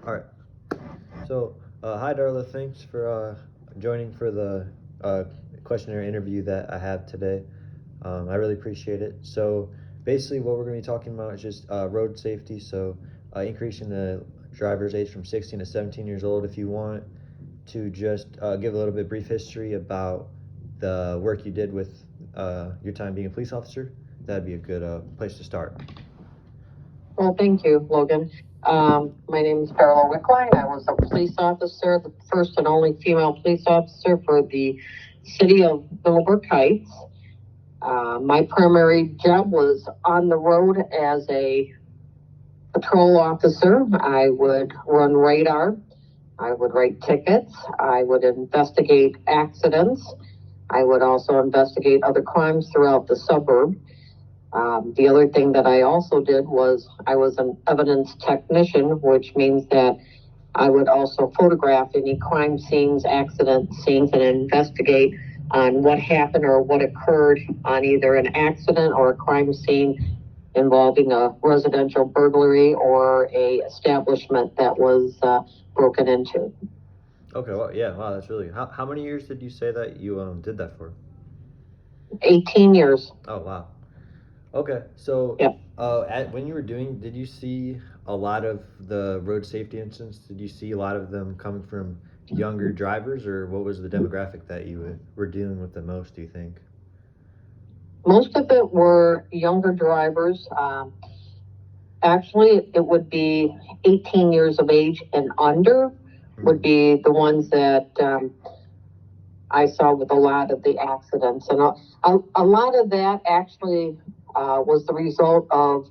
All right. So, hi, Darla. Thanks for joining for the uh, questionnaire interview that I have today. I really appreciate it. So, basically, what we're going to be talking about is just road safety. So, increasing the driver's age from 16 to 17 years old. If you want to just give a little bit brief history about the work you did with your time being a police officer, that'd be a good place to start. Well, thank you, Logan. My name is Carol Wickline. I was a police officer, the first and only female police officer for the city of Middleburg Heights. My primary job was on the road as a patrol officer. I would run radar. I would write tickets. I would investigate accidents. I would also investigate other crimes throughout the suburb. The other thing that I also did was I was an evidence technician, which means that I would also photograph any crime scenes, accident scenes, and investigate on what happened or what occurred on either an accident or a crime scene involving a residential burglary or a establishment that was broken into. Okay. Well, yeah. Wow. That's really. How many years did you say that you did that for? 18 years. Oh wow. Okay, so Yep. when you were doing, did you see a lot of the road safety incidents? Did you see a lot of them coming from younger drivers, or what was the demographic that you were dealing with the most, do you think? Most of it were younger drivers. Actually, it would be 18 years of age and under would be the ones that I saw with a lot of the accidents. And a lot of that actually was the result of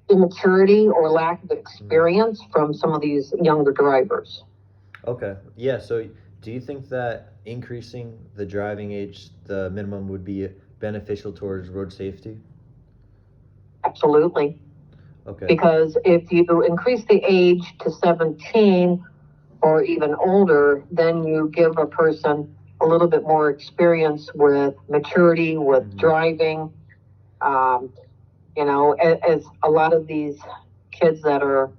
immaturity or lack of experience from some of these younger drivers. Okay, yeah, so do you think that increasing the driving age, the minimum, would be beneficial towards road safety? Absolutely. Okay. Because if you increase the age to 17 or even older, then you give a person a little bit more experience with maturity, with driving. Um, as a lot of these kids that are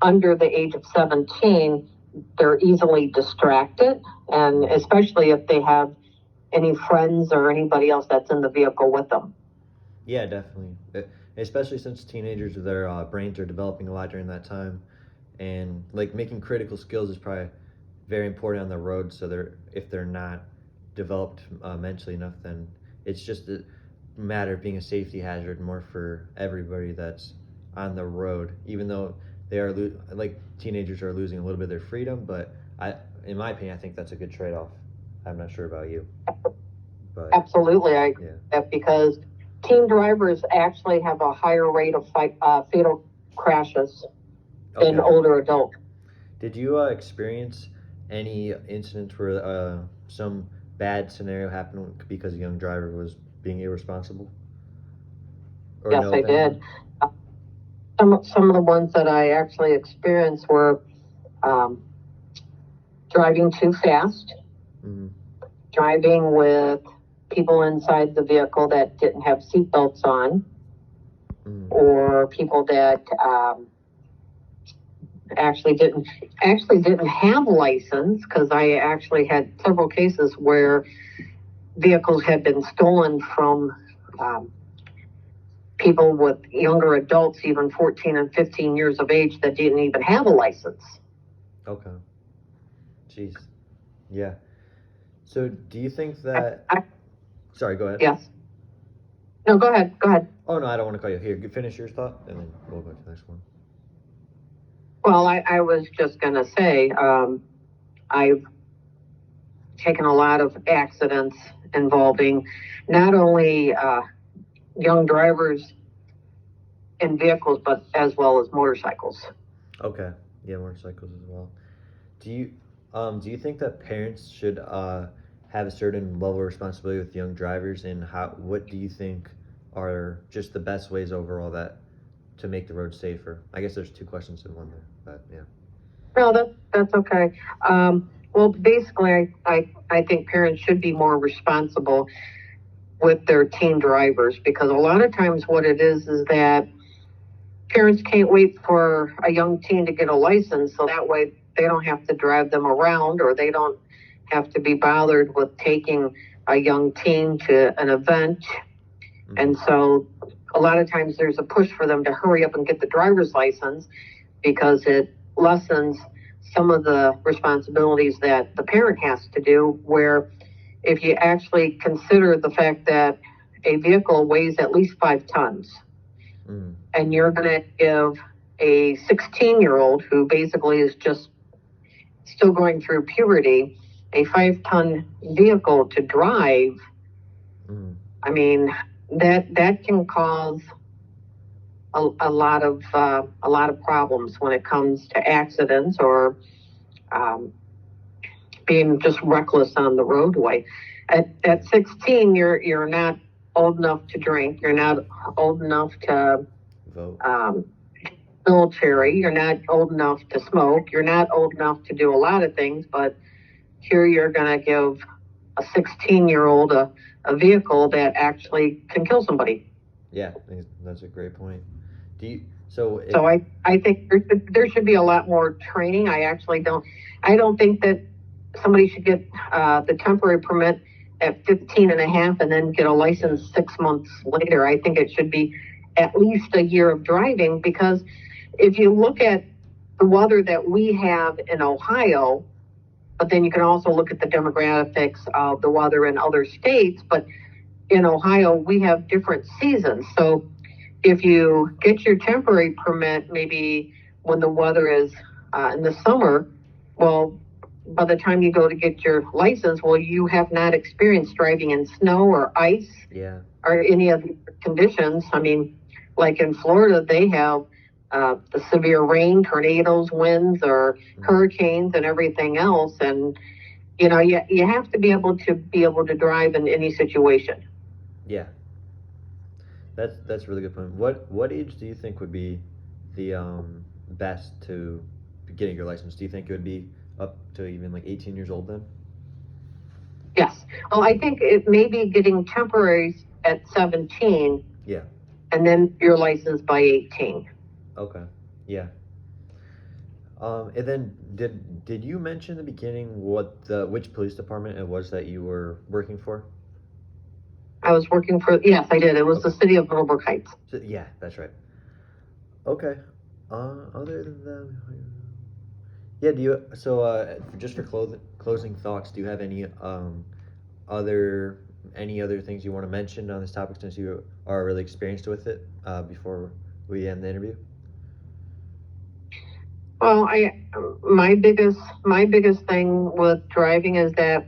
under the age of 17, they're easily distracted, and especially if they have any friends or anybody else that's in the vehicle with them. Yeah, definitely. Especially since teenagers, their brains are developing a lot during that time, and like making critical skills is probably very important on the road. So if they're not developed mentally enough, then it's just a matter of being a safety hazard more for everybody that's on the road. Even though they are like teenagers are losing a little bit of their freedom, but in my opinion, I think that's a good trade off. I'm not sure about you, but absolutely, I agree with that because teen drivers actually have a higher rate of fatal crashes than older adults. Did you experience any incidents where some bad scenario happened because a young driver was being irresponsible? Or yes, no, I did. Some of the ones that I actually experienced were um, driving too fast, driving with people inside the vehicle that didn't have seatbelts on, or people that actually didn't have license. Because I actually had several cases where vehicles had been stolen from people with younger adults, even 14 and 15 years of age, that didn't even have a license. Okay. Jeez. Yeah. So do you think that... Sorry, go ahead. Yes. No, go ahead. Go ahead. Oh, no, I don't want to call you. Here, finish your thought, and then we'll go to the next one. Well, I was just going to say, I've taken a lot of accidents involving not only young drivers in vehicles, but as well as motorcycles. Okay. Yeah, motorcycles as well. Do you think that parents should have a certain level of responsibility with young drivers, and what do you think are just the best ways overall that to make the road safer? I guess there's two questions in one there, but yeah. No, that's okay. Well, basically, I think parents should be more responsible with their teen drivers, because a lot of times what it is that parents can't wait for a young teen to get a license, so that way they don't have to drive them around, or they don't have to be bothered with taking a young teen to an event. And so a lot of times there's a push for them to hurry up and get the driver's license because it lessens some of the responsibilities that the parent has to do, where if you actually consider the fact that a vehicle weighs at least 5 tons, and you're going to give a 16-year-old who basically is just still going through puberty a 5-ton vehicle to drive, I mean, that can cause a lot of problems when it comes to accidents or being just reckless on the roadway. At 16, you're not old enough to drink. You're not old enough to vote. Military. You're not old enough to smoke. You're not old enough to do a lot of things. But here you're going to give a 16-year-old a vehicle that actually can kill somebody. Yeah, that's a great point. So I think there should be a lot more training. I don't think that somebody should get the temporary permit at 15 and a half and then get a license 6 months later. I think it should be at least a year of driving, because if you look at the weather that we have in Ohio, but then you can also look at the demographics of the weather in other states. But in Ohio, we have different seasons. So if you get your temporary permit, maybe when the weather is in the summer, well, by the time you go to get your license, well, you have not experienced driving in snow or ice or any of the conditions. I mean, like in Florida, they have the severe rain, tornadoes, winds, or hurricanes and everything else. And, you know, you have to be able to drive in any situation. Yeah. That's a really good point. What age do you think would be the best to be getting your license? Do you think it would be up to even like 18 years old then? Yes. Well, I think it may be getting temporaries at 17. Yeah. And then your license by 18. Okay. Yeah. And then did you mention in the beginning which police department it was that you were working for? I was working for, yes, I did. It was the city of Middlebrook Heights. So, yeah, that's right. Okay. Other than that, yeah. Just for closing thoughts, do you have any other things you want to mention on this topic, since you are really experienced with it, before we end the interview? Well, my biggest thing with driving is that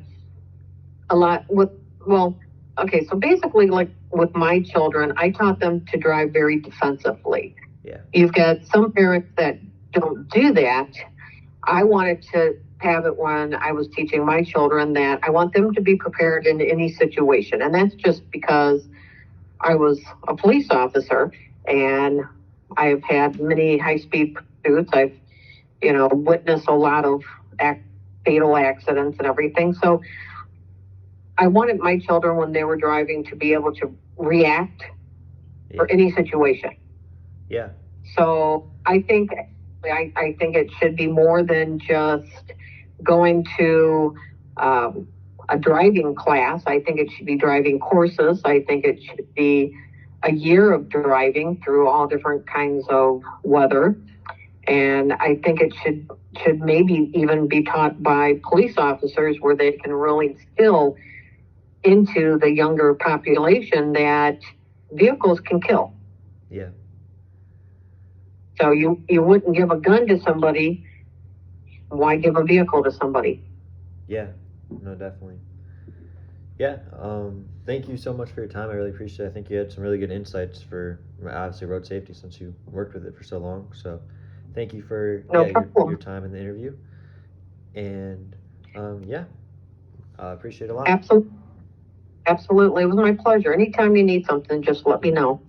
okay, so basically, like with my children, I taught them to drive very defensively. Yeah. You've got some parents that don't do that. I wanted to have it when I was teaching my children that I want them to be prepared in any situation. And that's just because I was a police officer and I've had many high-speed pursuits. I've, witnessed a lot of fatal accidents and everything. So I wanted my children, when they were driving, to be able to react for any situation. Yeah. So I think it should be more than just going to a driving class. I think it should be driving courses. I think it should be a year of driving through all different kinds of weather. And I think it should maybe even be taught by police officers, where they can really instill into the younger population that vehicles can kill. Yeah. So you wouldn't give a gun to somebody. Why give a vehicle to somebody? Yeah, no, definitely. Yeah, thank you so much for your time. I really appreciate it. I think you had some really good insights for, obviously, road safety, since you worked with it for so long. So thank you for your time in the interview. And appreciate it a lot. Absolutely. It was my pleasure. Anytime you need something, just let me know.